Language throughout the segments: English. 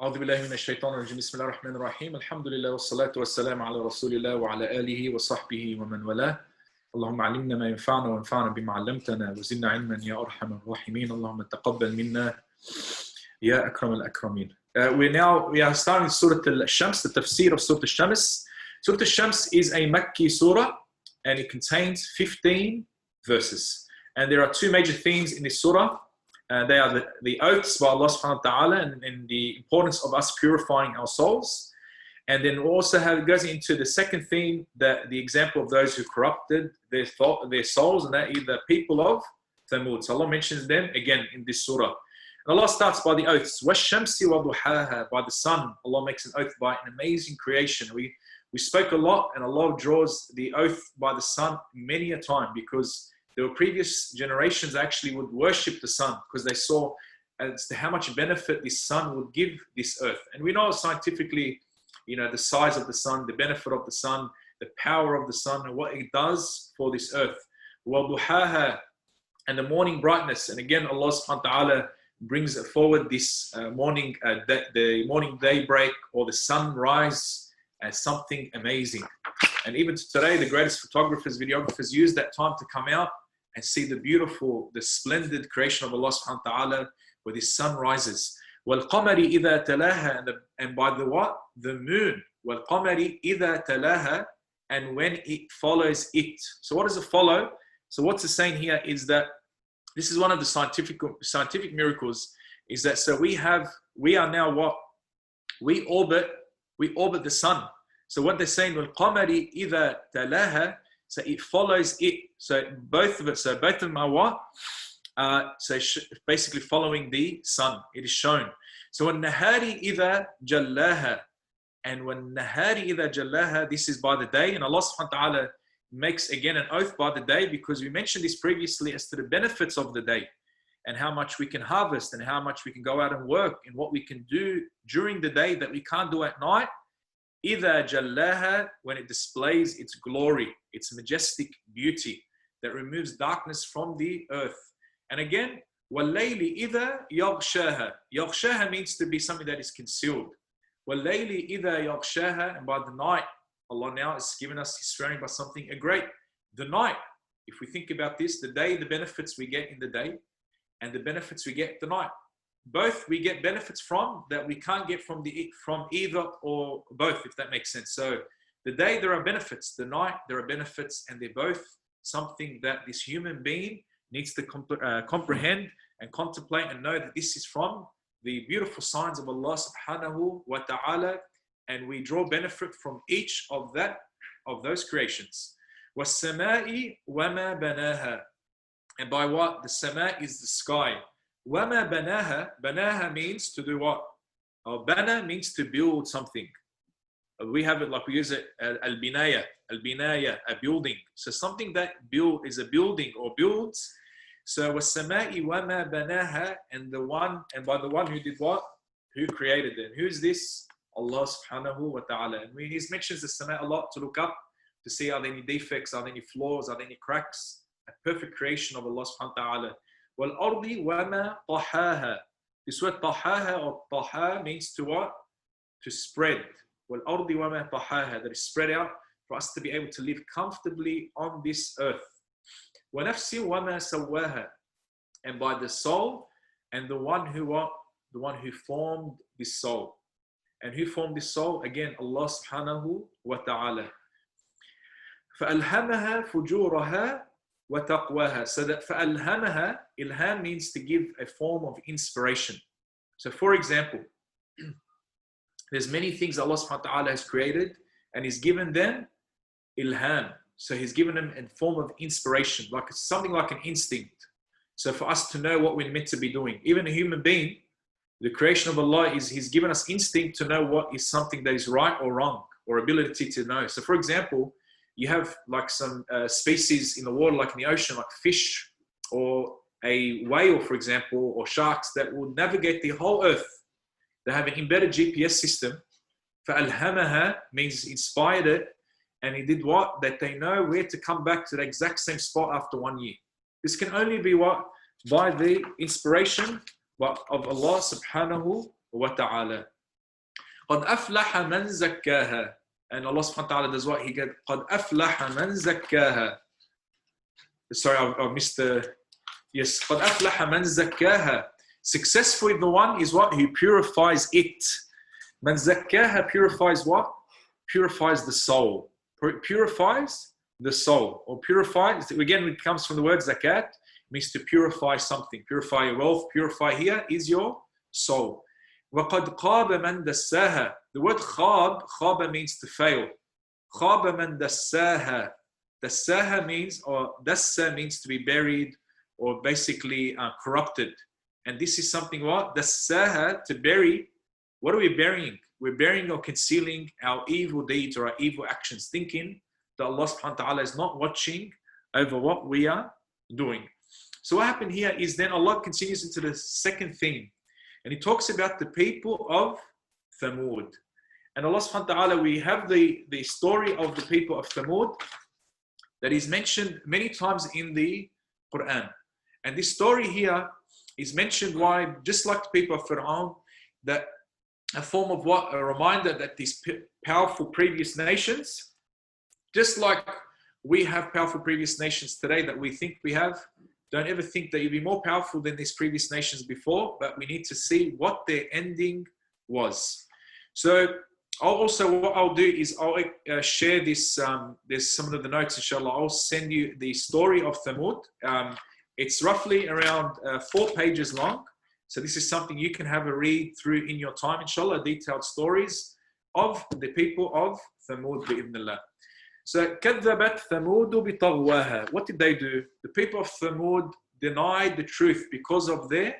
أعوذ بالله من الشيطان الرجيم بسم الله الرحمن الرحيم الحمد لله والصلاة والسلام على رسول الله وعلى آله وصحبه ومن والاه اللهم علمنا ما ينفعنا وانفعنا بما علمتنا وزدنا علما يا أرحم الراحمين اللهم تقبل منا يا أكرم الأكرمين. We are starting Surah Al-Shams, the Tafseer of Surah Al-Shams. Surah Al-Shams is a Makki surah and it contains 15 verses. And there are two major themes in this surah. They are the oaths by Allah subhanahu wa ta'ala and the importance of us purifying our souls. And then also how it goes into the second theme, that the example of those who corrupted their souls, and that is the people of Thamud. So Allah mentions them again in this surah. And Allah starts by the oaths. وَالشَّمْسِ وَضُحَاهَا, by the sun. Allah makes an oath by an amazing creation. We spoke a lot, and Allah draws the oath by the sun many a time, because there were previous generations actually would worship the sun because they saw as to how much benefit this sun would give this earth. And we know scientifically, the size of the sun, the benefit of the sun, the power of the sun, and what it does for this earth. وَضُحَاهَا, and the morning brightness. And again, Allah subhanahu wa ta'ala brings forward this morning, the morning daybreak or the sunrise as something amazing. And even today, the greatest photographers, videographers use that time to come out and see the beautiful, the splendid creation of Allah subhanahu wa ta'ala where the sun rises. وَالْقَمَرِ إِذَا تَلَاهَا, and by the what? The moon. وَالْقَمَرِ إِذَا تَلَاهَا, and when it follows it. So what does it follow? So what's it saying here is that this is one of the scientific miracles, is that so we are now what? We orbit the sun. So what they're saying, وَالْقَمَرِ إِذَا تَلَاهَا, so it follows it. So both of them are what? Basically following the sun. It is shown. So وَالنَّهَارِ إِذَا جَلَّاهَا, and وَالنَّهَارِ إِذَا جَلَّاهَا, this is by the day. And Allah subhanahu wa ta'ala makes again an oath by the day, because we mentioned this previously as to the benefits of the day and how much we can harvest and how much we can go out and work and what we can do during the day that we can't do at night. إِذَا جَلَّاهَا, when it displays its glory, its majestic beauty that removes darkness from the earth. And again, وَاللَّيْلِ إِذَا يَغْشَاهَا. يَغْشَاهَا means to be something that is concealed. وَاللَّيْلِ إِذَا يَغْشَاهَا, and by the night, Allah now is giving us, He's swearing by something great. The night, if we think about this, the day, the benefits we get in the day and the benefits we get the night. Both we get benefits from that we can't get from either or both, if that makes sense. So the day there are benefits, the night there are benefits, and they're both something that this human being needs to comprehend and contemplate and know that this is from the beautiful signs of Allah subhanahu wa ta'ala, and we draw benefit from each of those creations. وَالسَّمَاءِ وَمَا بَنَاهَا, and by what? The sama is the sky. وَمَا بَنَاهَا, banaha means to do what? Bana means to build something. We have it like we use it, al-binaya, a building. So something that is a building or builds. So وَالسَّمَاءِ وَمَا بَنَاهَا, and by the one who did what? Who created them. Who is this? Allah subhanahu wa ta'ala. And He mentions the sama a lot to look up, to see are there any defects, are there any flaws, are there any cracks. A perfect creation of Allah subhanahu wa ta'ala. وَالْأَرْضِ وَمَا طَحَاهَا. This word طَحَاهَا or طَحَا means to what? To spread. وَالْأَرْضِ وَمَا طَحَاهَا, that is spread out for us to be able to live comfortably on this earth. وَنَفْسِ وَمَا سَوَّاهَا, and by the soul and the one who what? The one who formed this soul. And who formed this soul? Again, Allah subhanahu wa ta'ala. فَأَلْهَمَهَا فُجُورَهَا وَتَقْوَاهَا. So that فَأَلْهَمَهَا, ilham means to give a form of inspiration. So for example, there's many things Allah subhanahu wa ta'ala has created and He's given them ilham. So He's given them a form of inspiration, like something like an instinct. So for us to know what we're meant to be doing. Even a human being, the creation of Allah is He's given us instinct to know what is something that is right or wrong, or ability to know. So for example, you have like some species in the water, like in the ocean, like fish or a whale, for example, or sharks that will navigate the whole earth. They have an embedded GPS system. فَأَلْهَمَهَا means inspired it, and He did what? That they know where to come back to the exact same spot after 1 year. This can only be what? By the inspiration of Allah subhanahu wa ta'ala. قَدْ أَفْلَحَ مَنْ زَكَّاهَا. And Allah subhanahu wa ta'ala does what? He gets قَدْ أَفْلَحَ مَنْ زَكَّاهَا. Sorry, I missed the... Yes, قَدْ أَفْلَحَ مَنْ زَكَّاهَا. Successful the one is what? He purifies it. مَنْ زَكَّاهَا purifies what? Purifies the soul. Purifies the soul. Or purifies, again, it comes from the word zakat, means to purify something. Purify your wealth. Purify here is your soul. وَقَدْ قَابَ مَنْ دَسَّاهَا. The word khaba means to fail. خَابَ مَنْ دَسَّاهَا. Dassaha means, or dassa means to be buried, or basically corrupted. And this is something what? Dassaha, to bury. What are we burying? We're burying or concealing our evil deeds or our evil actions, thinking that Allah subhanahu wa ta'ala is not watching over what we are doing. So what happened here is then Allah continues into the second theme. And He talks about the people of Thamud. And Allah subhanahu wa ta'ala, we have the story of the people of Thamud that is mentioned many times in the Quran. And this story here is mentioned why, just like the people of Fir'aun, that a form of what? A reminder that these powerful previous nations, just like we have powerful previous nations today that we think we have, don't ever think that you'll be more powerful than these previous nations before, but we need to see what their ending was. So what I'll do is I'll share this, there's some of the notes, inshallah. I'll send you the story of Thamud. It's roughly around 4 pages long. So this is something you can have a read through in your time, inshallah, detailed stories of the people of Thamud, bi'idhnillah. So, كَذَّبَتْ ثَمُودُ بِطَغْوَاهَا. What did they do? The people of Thamud denied the truth because of their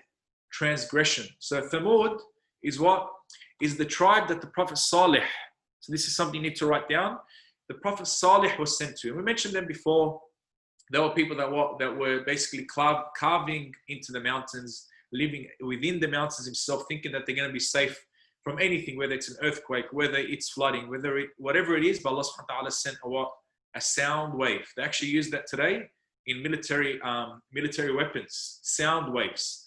transgression. So Thamud is what? Is the tribe that the Prophet Salih, so this is something you need to write down, the Prophet Salih was sent to. And we mentioned them before. There were people that were basically carving into the mountains, living within the mountains himself, thinking that they're going to be safe from anything, whether it's an earthquake, whether it's flooding, whatever it is. But Allah subhanahu wa ta'ala sent a sound wave. They actually use that today in military weapons, sound waves.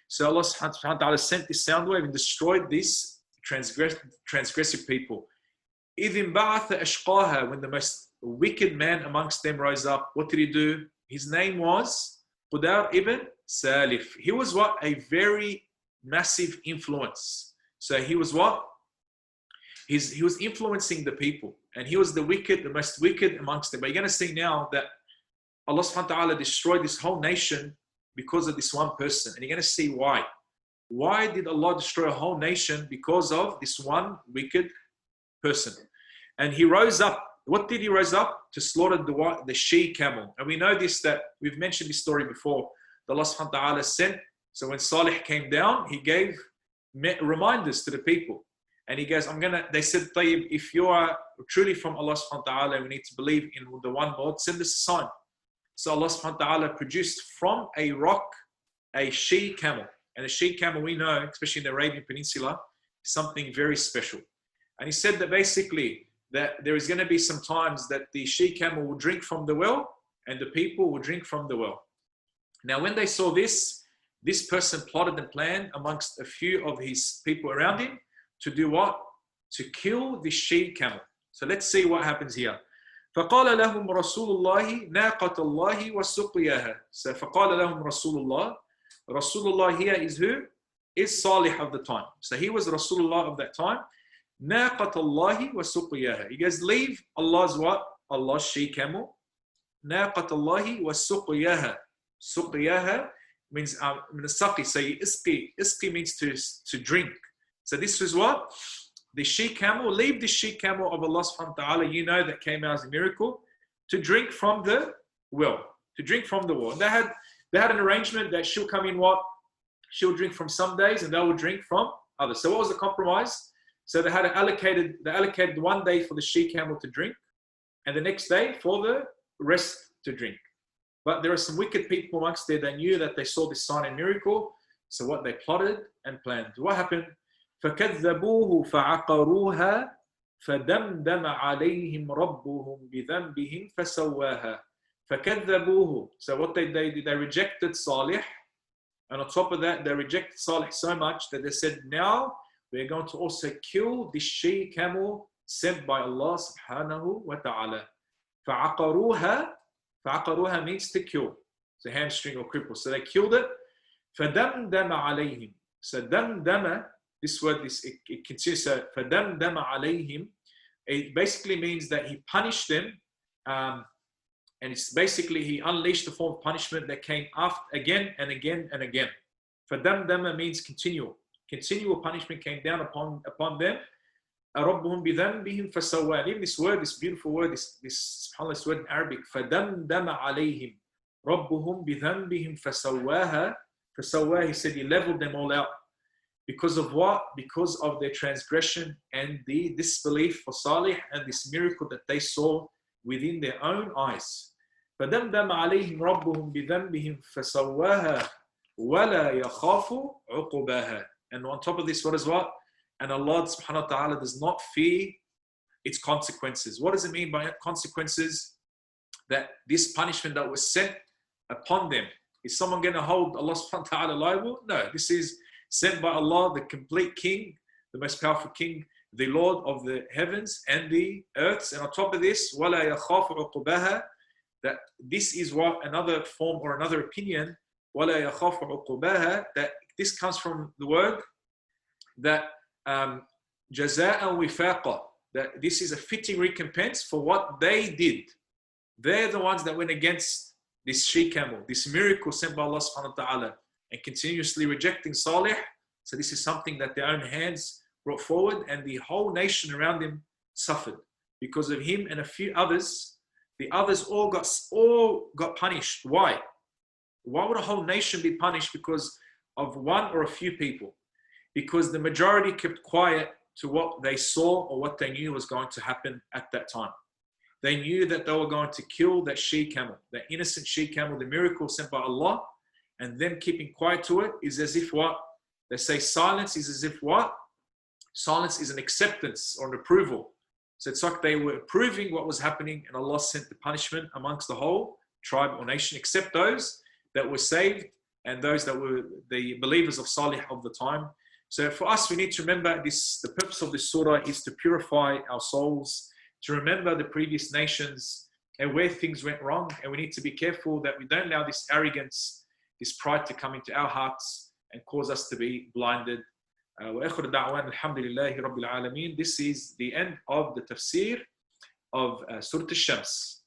So Allah subhanahu wa ta'ala sent this sound wave and destroyed this transgressive people. إِذٍ بَعَثَ أَشْقَاهَا. When the most wicked man amongst them rose up, what did he do? His name was Qudar ibn Salif. He was what? A very massive influence. So he was what? He was influencing the people. And he was the most wicked amongst them. But you're going to see now that Allah subhanahu wa ta'ala destroyed this whole nation because of this one person. And you're going to see why. Why did Allah destroy a whole nation? Because of this one wicked person. And he rose up. What did he rise up? To slaughter the she-camel. And we know this, that we've mentioned this story before. That Allah subhanahu wa ta'ala sent. So when Salih came down, he gave reminders to the people. And he goes, they said, Tayyib, if you are truly from Allah subhanahu wa ta'ala, we need to believe in the one Lord, send us a sign. So Allah subhanahu wa ta'ala produced from a rock a she-camel. And a she-camel, we know, especially in the Arabian Peninsula, is something very special. And he said that basically, that there is going to be some times that the she-camel will drink from the well and the people will drink from the well. Now, when they saw this person plotted and planned amongst a few of his people around him to do what? To kill the she-camel. So let's see what happens here. فَقَالَ لَهُمْ رَسُولُ اللَّهِ نَاقَةَ اللَّهِ وَسُقْيَاهَا. So فَقَالَ لَهُمْ رَسُولُ اللَّهِ. Rasulullah here is who? Is Salih of the time. So he was Rasulullah of that time. نَاقَةَ اللَّهِ وَسُقْيَاهَا. He goes, leave Allah's what? Allah's she-camel. نَاقَةَ اللَّهِ وَسُقْيَاهَا. Suqyaha means saqi. So isqi means to drink. So this was what? The she-camel, leave the she-camel of Allah subhanahu wa ta'ala, you know, that came out as a miracle, to drink from the well. To drink from the well. And they had an arrangement that she'll come in what? She'll drink from some days and they will drink from others. So what was the compromise? So they allocated one day for the she-camel to drink and the next day for the rest to drink. But there are some wicked people amongst there that knew that they saw this sign and miracle. So what they plotted and planned. What happened? فَكَذَّبُوهُ فَعَقَرُوهَا فَدَمْدَمَ عَلَيْهِمْ رَبُّهُمْ بِذَنْبِهِمْ فَسَوَّاهَا فَكَذَّبُوهُ. So what they did, they rejected Salih. And on top of that, they rejected Salih so much that they said, now we're going to also kill this she camel sent by Allah subhanahu wa ta'ala. فَعَقَرُوهَا فَعَقَرُوهَا means to kill. It's a hamstring or cripple. So they killed it. فَدَمْدَمَ عَلَيْهِمْ. So دَمْدَمَ, this word, it continues. So فَدَمْدَمَ عَلَيْهِمْ. It basically means that he punished them. And it's basically he unleashed a form of punishment that came after again and again and again. فَدَمْدَمَ means continual. Continual punishment came down upon them. رَبُّهُمْ بِذَنْبِهِمْ فَسَوَّاهَا. Even this word, this beautiful word, this word in Arabic, فَدَمْدَمَ عَلَيْهِمْ رَبُّهُمْ بِذَنْبِهِمْ فَسَوَّاهَا. He said he leveled them all out. Because of what? Because of their transgression and the disbelief for Salih and this miracle that they saw within their own eyes. فَدَمْدَمَ عَلَيْهِمْ رَبُّهُمْ بِذَنْبِهِمْ فَسَوَّاهَا وَلَا يَخَافُ عُقُبَاهَا. And on top of this, what is what? And Allah subhanahu wa ta'ala does not fear its consequences. What does it mean by consequences? That this punishment that was sent upon them, is someone going to hold Allah subhanahu wa ta'ala liable? No, this is sent by Allah, the complete King, the most powerful King, the Lord of the heavens and the earths. And on top of this, وَلَا يَخَافُ عُقُبَاهَا, that this is what another form or another opinion, وَلَا يَخَافُ عُقُبَاهَا, that this comes from the word that جَزَاءً وِفَاقًا, that this is a fitting recompense for what they did. They're the ones that went against this she camel, this miracle sent by Allah subhanahu wa ta'ala, and continuously rejecting Salih. So this is something that their own hands brought forward, and the whole nation around him suffered because of him and a few others. The others all got punished. Why? Why would a whole nation be punished because of one or a few people? Because the majority kept quiet to what they saw or what they knew was going to happen at that time. They knew that they were going to kill that she camel, that innocent she camel, the miracle sent by Allah, and them keeping quiet to it is as if what? They say silence is as if what? Silence is an acceptance or an approval. So it's like they were approving what was happening, and Allah sent the punishment amongst the whole tribe or nation, except those that were saved and those that were the believers of Salih of the time. So for us, we need to remember this, the purpose of this surah is to purify our souls, to remember the previous nations and where things went wrong. And we need to be careful that we don't allow this arrogance, this pride to come into our hearts and cause us to be blinded. This is the end of the tafsir of Surah Al-Shams.